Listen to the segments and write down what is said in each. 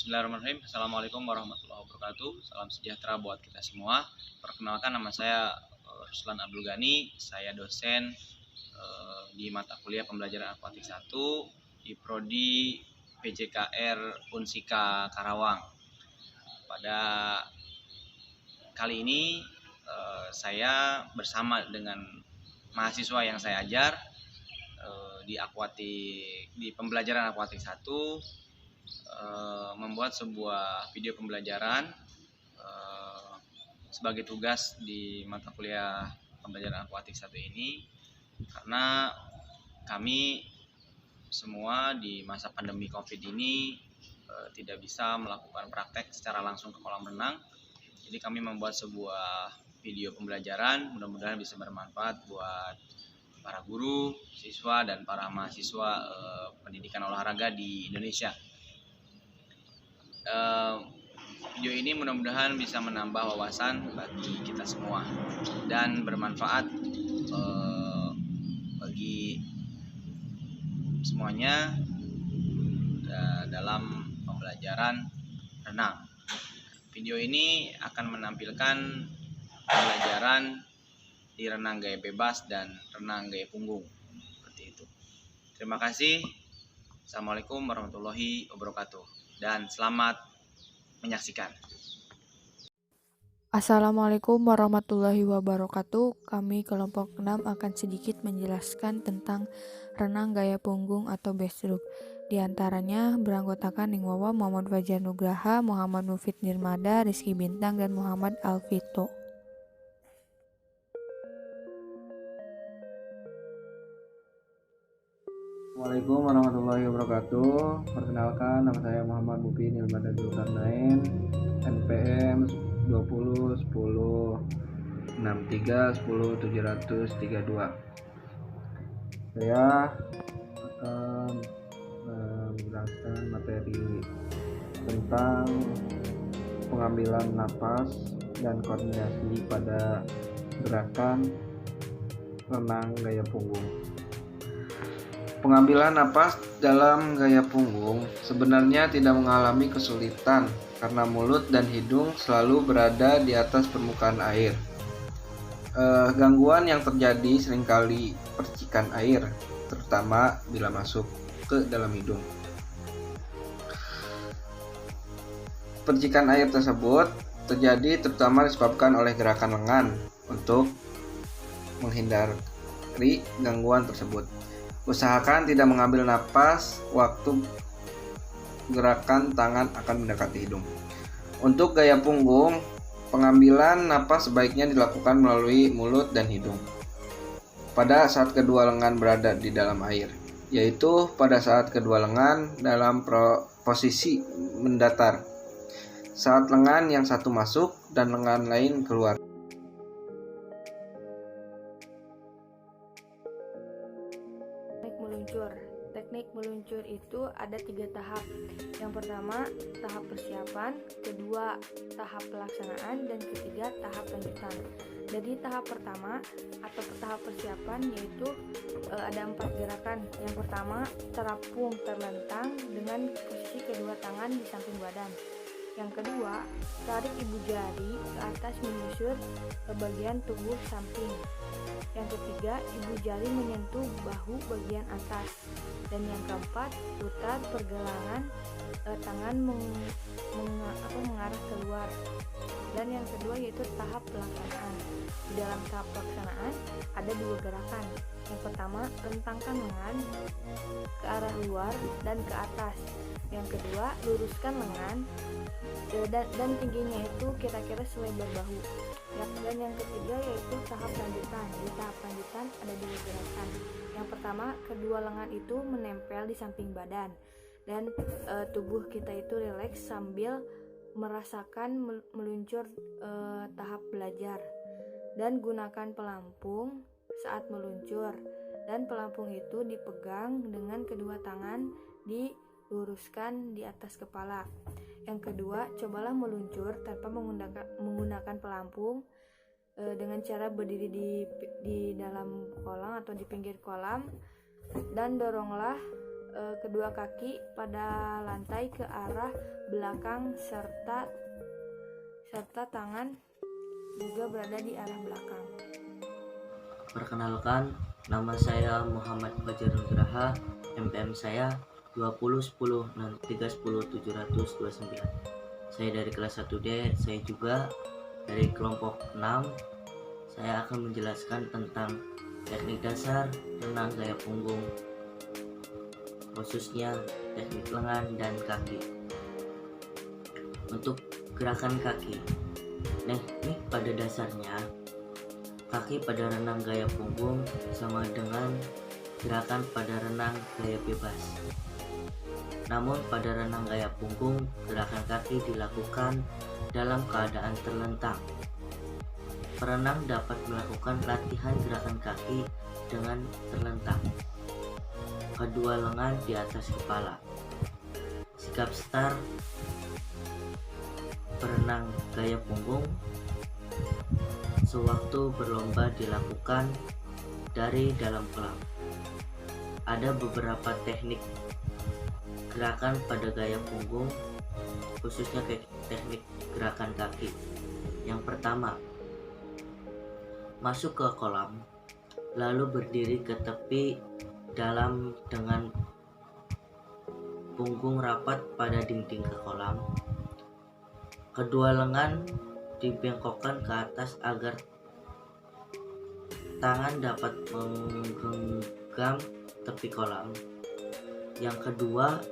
Bismillahirrahmanirrahim. Assalamualaikum warahmatullahi wabarakatuh. Salam sejahtera buat kita semua. Perkenalkan, nama saya Ruslan Abdul Ghani. Saya dosen di mata kuliah pembelajaran akuatik 1 di Prodi PJKR Unsika Karawang. Pada kali ini saya bersama dengan mahasiswa yang saya ajar di pembelajaran akuatik 1 membuat sebuah video pembelajaran sebagai tugas di mata kuliah pembelajaran akuatik 1 ini, karena kami semua di masa pandemi COVID ini tidak bisa melakukan praktek secara langsung ke kolam renang. Jadi kami membuat sebuah video pembelajaran, mudah-mudahan bisa bermanfaat buat para guru, siswa, dan para mahasiswa pendidikan olahraga di Indonesia. Video ini mudah-mudahan bisa menambah wawasan bagi kita semua dan bermanfaat bagi semuanya dalam pembelajaran renang. Video ini akan menampilkan pembelajaran di renang gaya bebas dan renang gaya punggung, seperti itu. Terima kasih. Assalamualaikum warahmatullahi wabarakatuh, dan selamat menyaksikan. Assalamualaikum warahmatullahi wabarakatuh. Kami kelompok 6 akan sedikit menjelaskan tentang renang gaya punggung atau breaststroke. Di antaranya beranggotakan Ning Wawa, Muhammad Fajar Nugraha, Muhammad Mufid Nirmada, Rizky Bintang, dan Muhammad Alvito. Assalamualaikum warahmatullahi wabarakatuh. Perkenalkan, nama saya Muhammad Mufid Nirmada Zulkarnain, NPM 20 10 63 10 732. Saya akan menjelaskan materi tentang pengambilan napas dan koordinasi pada gerakan renang gaya punggung. Pengambilan napas dalam gaya punggung sebenarnya tidak mengalami kesulitan karena mulut dan hidung selalu berada di atas permukaan air. Gangguan yang terjadi seringkali percikan air, terutama bila masuk ke dalam hidung. Percikan air tersebut terjadi terutama disebabkan oleh gerakan lengan untuk menghindari gangguan tersebut. Usahakan tidak mengambil napas waktu gerakan tangan akan mendekati hidung. Untuk gaya punggung, pengambilan napas sebaiknya dilakukan melalui mulut dan hidung pada saat kedua lengan berada di dalam air, yaitu pada saat kedua lengan dalam posisi mendatar, saat lengan yang satu masuk dan lengan lain keluar. Teknik meluncur itu ada 3 tahap. Yang pertama, tahap persiapan, kedua, tahap pelaksanaan, dan ketiga, tahap lanjutan. Jadi tahap pertama atau tahap persiapan yaitu ada 4 gerakan. Yang pertama, terapung terlentang dengan posisi kedua tangan di samping badan. Yang kedua, tarik ibu jari ke atas menyusur ke bagian tubuh samping. Yang ketiga, ibu jari menyentuh bahu bagian atas. Dan yang keempat, putar pergelangan tangan mengarah keluar. Dan yang kedua yaitu tahap pelaksanaan. Di dalam tahap pelaksanaan ada 2 gerakan. Yang pertama, rentangkan lengan ke arah luar dan ke atas. Yang kedua, luruskan lengan dan tingginya itu kira-kira selebar bahu. Dan yang ketiga yaitu tahap lanjutan. Di tahap lanjutan ada 2 gerakan. Yang pertama, kedua lengan itu menempel di samping badan dan tubuh kita itu rileks sambil merasakan meluncur tahap belajar. Dan gunakan pelampung saat meluncur, dan pelampung itu dipegang dengan kedua tangan diluruskan di atas kepala. Yang kedua, cobalah meluncur tanpa menggunakan pelampung dengan cara berdiri di dalam kolam atau di pinggir kolam, dan doronglah kedua kaki pada lantai ke arah belakang serta tangan juga berada di arah belakang. Perkenalkan, nama saya Muhammad Fajar Nugraha, MPM saya 20106310 729. Saya dari kelas 1D, saya juga dari kelompok 6. Saya akan menjelaskan tentang teknik dasar renang gaya punggung, khususnya teknik lengan dan kaki. Untuk gerakan kaki, teknik pada dasarnya kaki pada renang gaya punggung sama dengan gerakan pada renang gaya bebas. Namun pada renang gaya punggung, gerakan kaki dilakukan dalam keadaan terlentang. Perenang dapat melakukan latihan gerakan kaki dengan terlentang, kedua lengan di atas kepala. Sikap start perenang gaya punggung sewaktu berlomba dilakukan dari dalam kolam. Ada beberapa teknik gerakan pada gaya punggung, khususnya teknik gerakan kaki. Yang pertama, masuk ke kolam, lalu berdiri ke tepi dalam dengan punggung rapat pada dinding ke kolam. Kedua lengan dibengkokkan ke atas agar tangan dapat menggenggam tepi kolam. Yang kedua,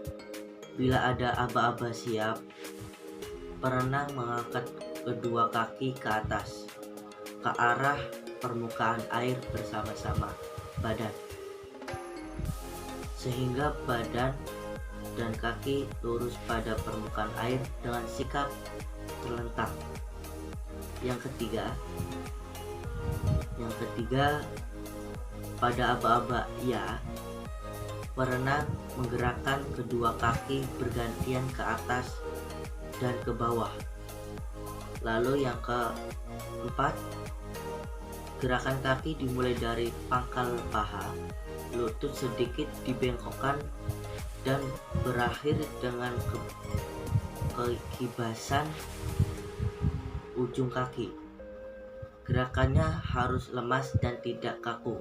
bila ada aba-aba siap, perenang mengangkat kedua kaki ke atas ke arah permukaan air bersama-sama badan, sehingga badan dan kaki lurus pada permukaan air dengan sikap terlentang. Yang ketiga, pada aba-aba ya, perenang menggerakkan kedua kaki bergantian ke atas dan ke bawah. Lalu yang keempat, gerakan kaki dimulai dari pangkal paha, lutut sedikit dibengkokkan dan berakhir dengan kekibasan ujung kaki. Gerakannya harus lemas dan tidak kaku.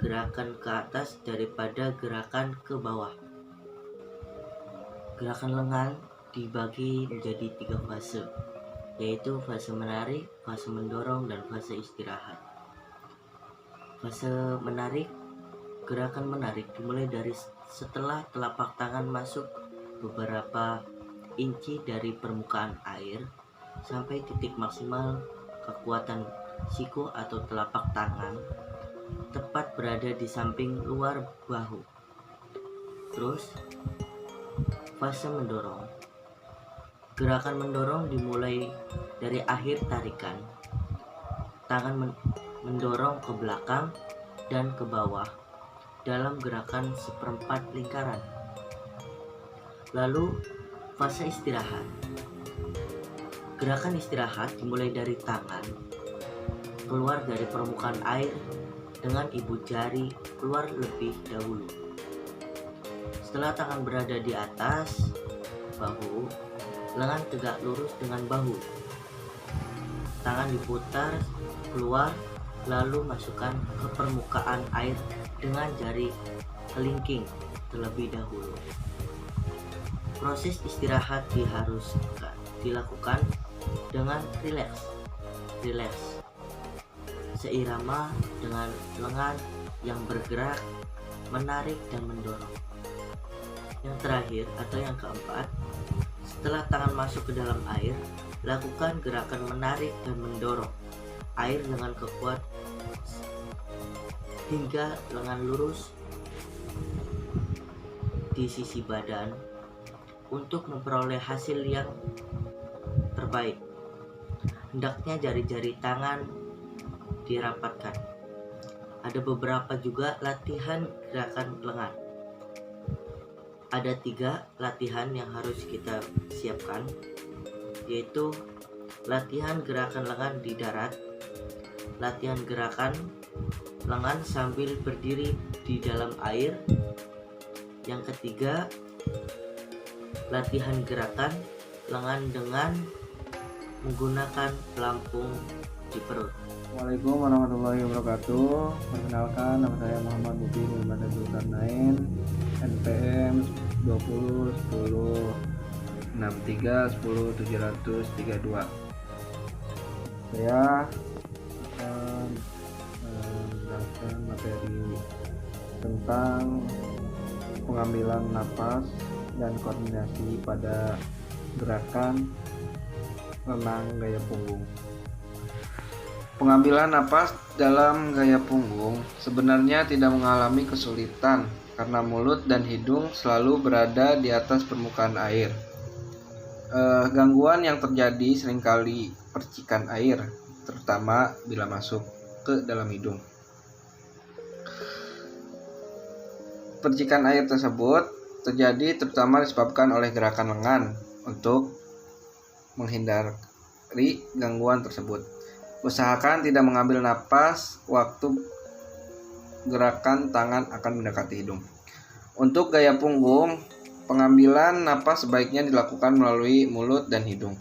Gerakan ke atas daripada gerakan ke bawah. Gerakan lengan dibagi menjadi 3 fase, yaitu fase menarik, fase mendorong, dan fase istirahat. Fase menarik, gerakan menarik dimulai dari setelah telapak tangan masuk beberapa inci dari permukaan air sampai titik maksimal kekuatan siku atau telapak tangan tepat berada di samping luar bahu. Terus fase mendorong. Gerakan mendorong dimulai dari akhir tarikan. Tangan mendorong ke belakang dan ke bawah dalam gerakan seperempat lingkaran. Lalu fase istirahat. Gerakan istirahat dimulai dari tangan keluar dari permukaan air dengan ibu jari keluar lebih dahulu. Setelah tangan berada di atas bahu, lengan tegak lurus dengan bahu. Tangan diputar keluar lalu masukkan ke permukaan air dengan jari kelingking terlebih dahulu. Proses istirahat dilakukan dengan rileks seirama dengan lengan yang bergerak, menarik dan mendorong. Yang terakhir atau yang keempat, setelah tangan masuk ke dalam air, lakukan gerakan menarik dan mendorong air dengan kekuatan hingga lengan lurus di sisi badan untuk memperoleh hasil yang terbaik. Hendaknya jari-jari tangan dirapatkan. Ada beberapa juga latihan gerakan lengan. Ada 3 latihan yang harus kita siapkan, yaitu latihan gerakan lengan di darat, latihan gerakan lengan sambil berdiri di dalam air, Yang ketiga, latihan gerakan lengan dengan menggunakan pelampung di perut. Assalamualaikum warahmatullahi wabarakatuh. Perkenalkan, nama saya Muhammad Mubi Muhammad Zulkarnain, NPM 20 10 63 10 732. Saya akan menjelaskan materi tentang pengambilan napas dan koordinasi pada gerakan renang gaya punggung. Pengambilan napas dalam gaya punggung sebenarnya tidak mengalami kesulitan karena mulut dan hidung selalu berada di atas permukaan air. Gangguan yang terjadi seringkali percikan air, terutama bila masuk ke dalam hidung. Percikan air tersebut terjadi terutama disebabkan oleh gerakan lengan. Untuk menghindari gangguan tersebut, usahakan tidak mengambil napas waktu gerakan tangan akan mendekati hidung. Untuk gaya punggung, pengambilan napas sebaiknya dilakukan melalui mulut dan hidung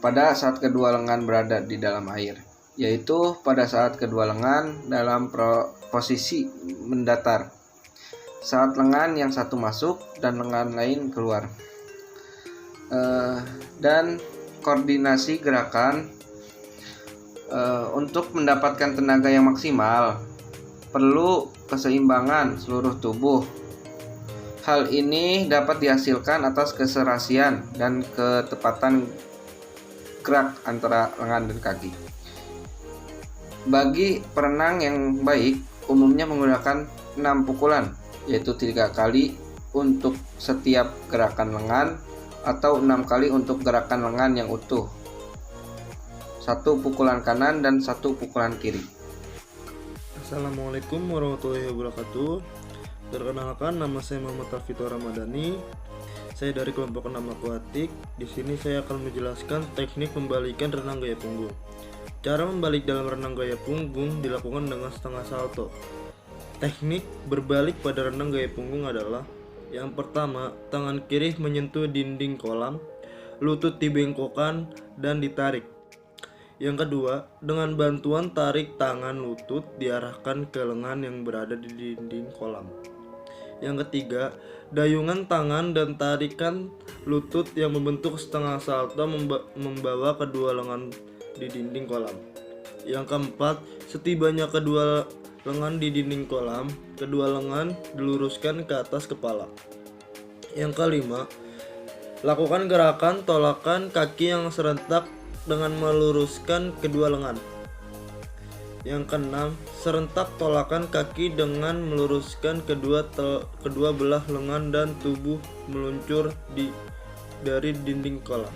pada saat kedua lengan berada di dalam air, yaitu pada saat kedua lengan dalam posisi mendatar, saat lengan yang satu masuk dan lengan lain keluar. Dan koordinasi gerakan untuk mendapatkan tenaga yang maksimal perlu keseimbangan seluruh tubuh. Hal ini dapat dihasilkan atas keserasian dan ketepatan gerak antara lengan dan kaki. Bagi perenang yang baik, umumnya menggunakan 6 pukulan, yaitu 3 kali untuk setiap gerakan lengan atau 6 kali untuk gerakan lengan yang utuh, 1 pukulan kanan dan 1 pukulan kiri. Assalamualaikum warahmatullahi wabarakatuh. Perkenalkan, nama saya Muhammad Tafito Ramadhani. Saya dari kelompok 6 akuatik. Di sini saya akan menjelaskan teknik membalikan renang gaya punggung. Cara membalik dalam renang gaya punggung dilakukan dengan setengah salto. Teknik berbalik pada renang gaya punggung adalah: yang pertama, tangan kiri menyentuh dinding kolam, lutut dibengkokkan dan ditarik. Yang kedua, dengan bantuan tarik tangan lutut diarahkan ke lengan yang berada di dinding kolam. Yang ketiga, dayungan tangan dan tarikan lutut yang membentuk setengah salto membawa kedua lengan di dinding kolam. Yang keempat, setibanya kedua lengan di dinding kolam, kedua lengan diluruskan ke atas kepala. Yang kelima, lakukan gerakan tolakan kaki yang serentak dengan meluruskan kedua lengan. Yang keenam, serentak tolakan kaki dengan meluruskan kedua belah lengan dan tubuh meluncur dari dinding kolam.